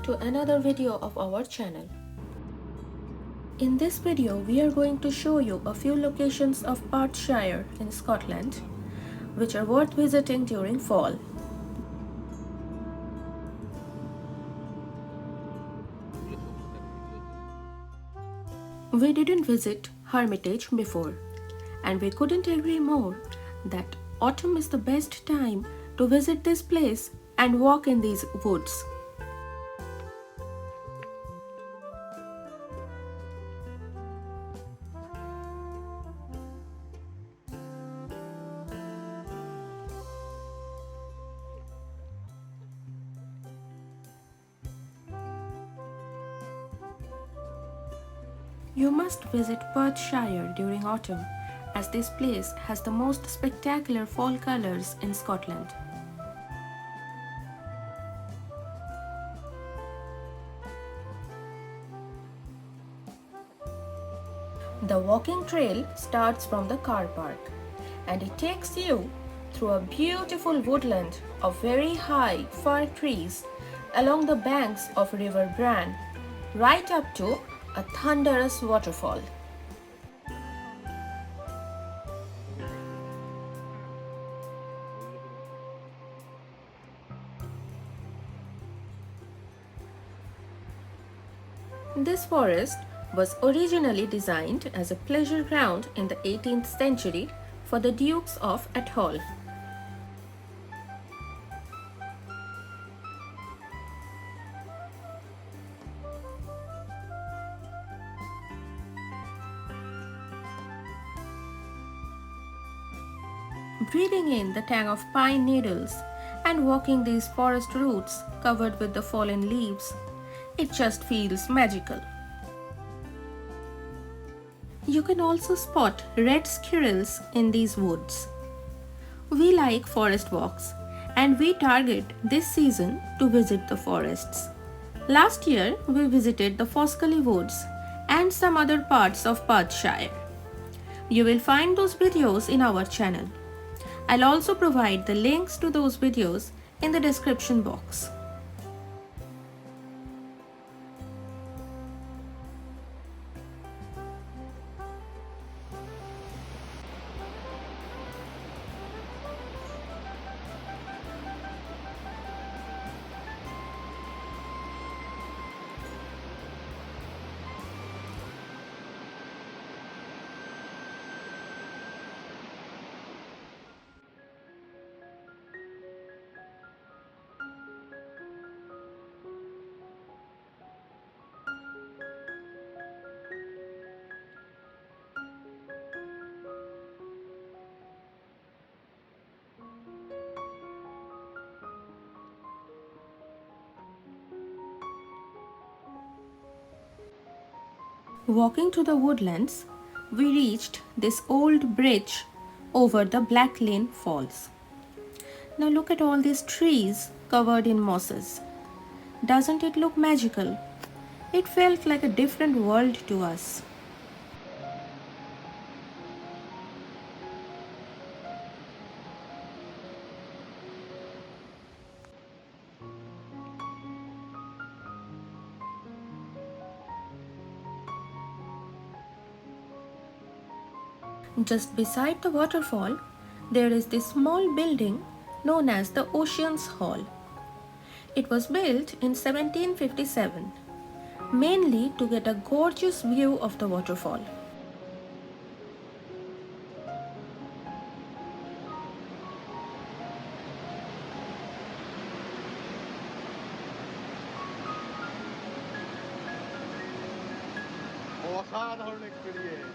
back to another video of our channel. In this video, we are going to show you a few locations of Perthshire in Scotland, which are worth visiting during fall. We didn't visit Hermitage before, and we couldn't agree more that autumn is the best time to visit this place and walk in these woods. You must visit Perthshire during autumn, as this place has the most spectacular fall colours in Scotland. The walking trail starts from the car park, and it takes you through a beautiful woodland of very high fir trees along the banks of River Bran, right up to a thunderous waterfall. This forest was originally designed as a pleasure ground in the 18th century for the Dukes of Atholl. Breathing in the tang of pine needles and walking these forest routes covered with the fallen leaves, it just feels magical. You can also spot red squirrels in these woods. We like forest walks, and we target this season to visit the forests. Last year, we visited the Faskally Woods and some other parts of Perthshire. You will find those videos in our channel. I'll also provide the links to those videos in the description box. Walking through the woodlands, we reached this old bridge over the Black Lane Falls. Now look at all these trees covered in mosses. Doesn't it look magical? It felt like a different world to us. Just beside the waterfall, there is this small building known as the Ossian's Hall. It was built in 1757, mainly to get a gorgeous view of the waterfall. অসাধারণ experience.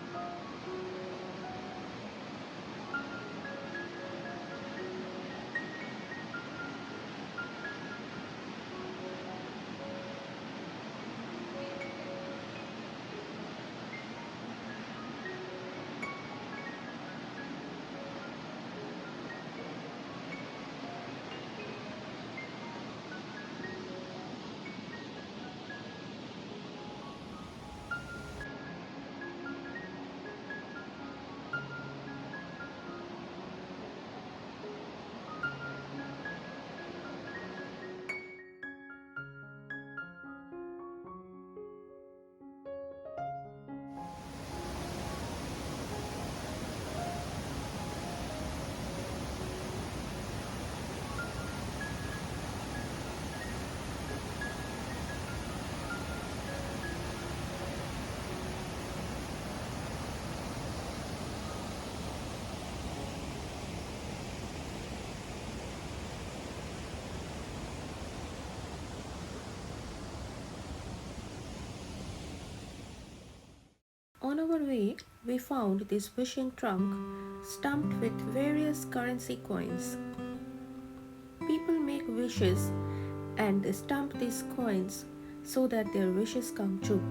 way, we found this wishing trunk stumped with various currency coins. People make wishes and they stump these coins so that their wishes come true.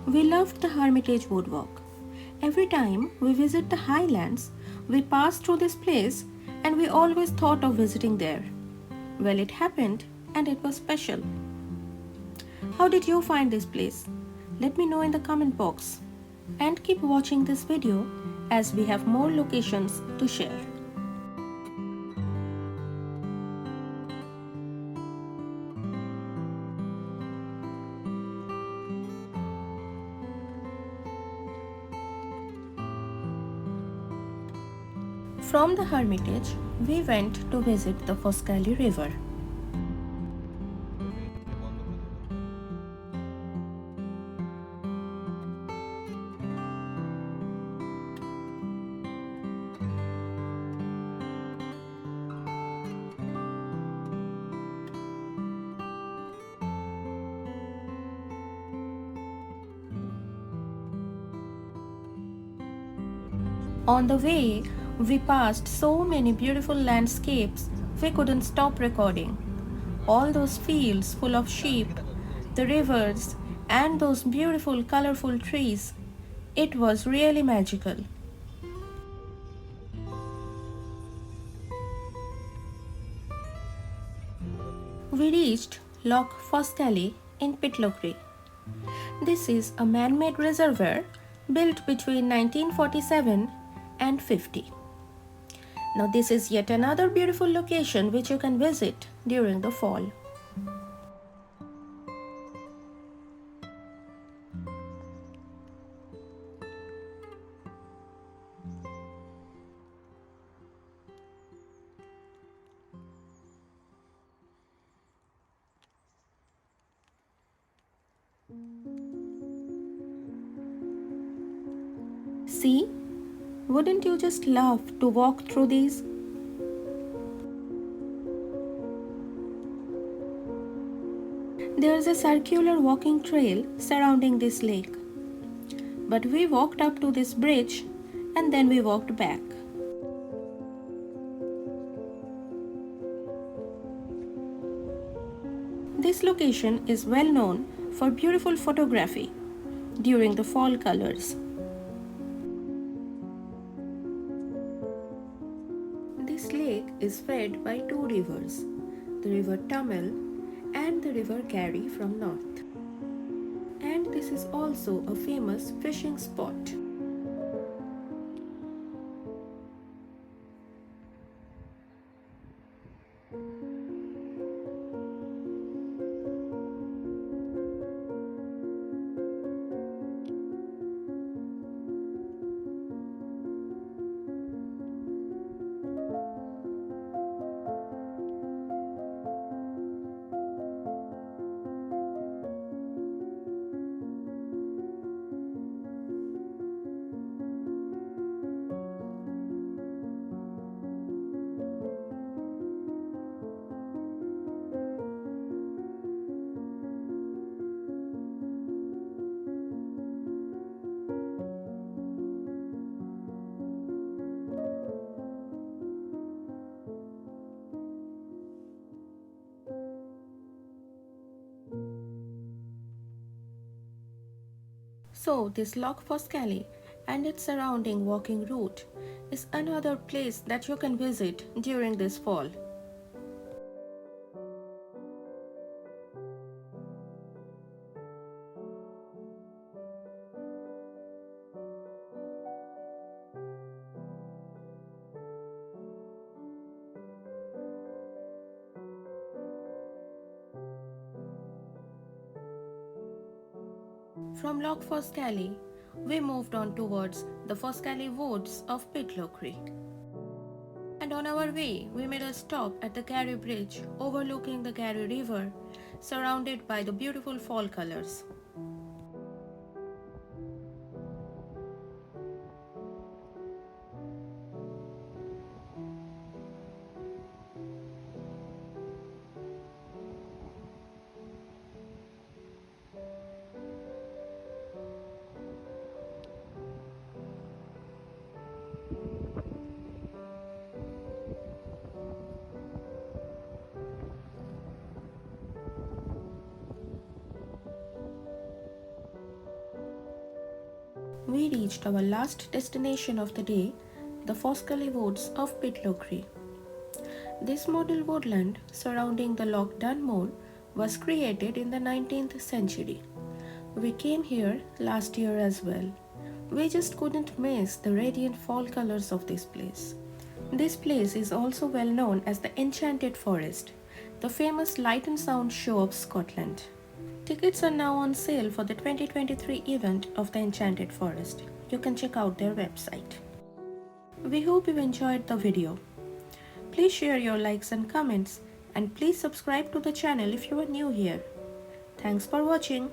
We loved the Hermitage woodwalk. Every time we visit the Highlands, we pass through this place and we always thought of visiting there. Well, it happened and it was special. How did you find this place? Let me know in the comment box. And keep watching this video as we have more locations to share. From the Hermitage, we went to visit the Faskally River. On the way, we passed so many beautiful landscapes we couldn't stop recording. All those fields full of sheep, the rivers, and those beautiful colorful trees. It was really magical. We reached Loch Faskally in Pitlochry. This is a man-made reservoir built between 1947 and 50. Now this is yet another beautiful location which you can visit during the fall. See? Wouldn't you just love to walk through these? There's a circular walking trail surrounding this lake. But we walked up to this bridge and then we walked back. This location is well known for beautiful photography during the fall colors. This lake is fed by two rivers, the river Tamil and the river Garry from north. And this is also a famous fishing spot. So this Loch Faskally and its surrounding walking route is another place that you can visit during this fall. From Loch Faskally, we moved on towards the Faskally Woods of Pitlochry. And on our way, we made a stop at the Garry Bridge overlooking the Garry River, surrounded by the beautiful fall colors. We reached our last destination of the day, the Faskally Woods of Pitlochry. This model woodland surrounding the Loch Dunmore was created in the 19th century. We came here last year as well. We just couldn't miss the radiant fall colors of this place. This place is also well known as the Enchanted Forest, the famous light and sound show of Scotland. Tickets are now on sale for the 2023 event of the Enchanted Forest. You can check out their website. We hope you enjoyed the video. Please share your likes and comments, and please subscribe to the channel if you are new here. Thanks for watching.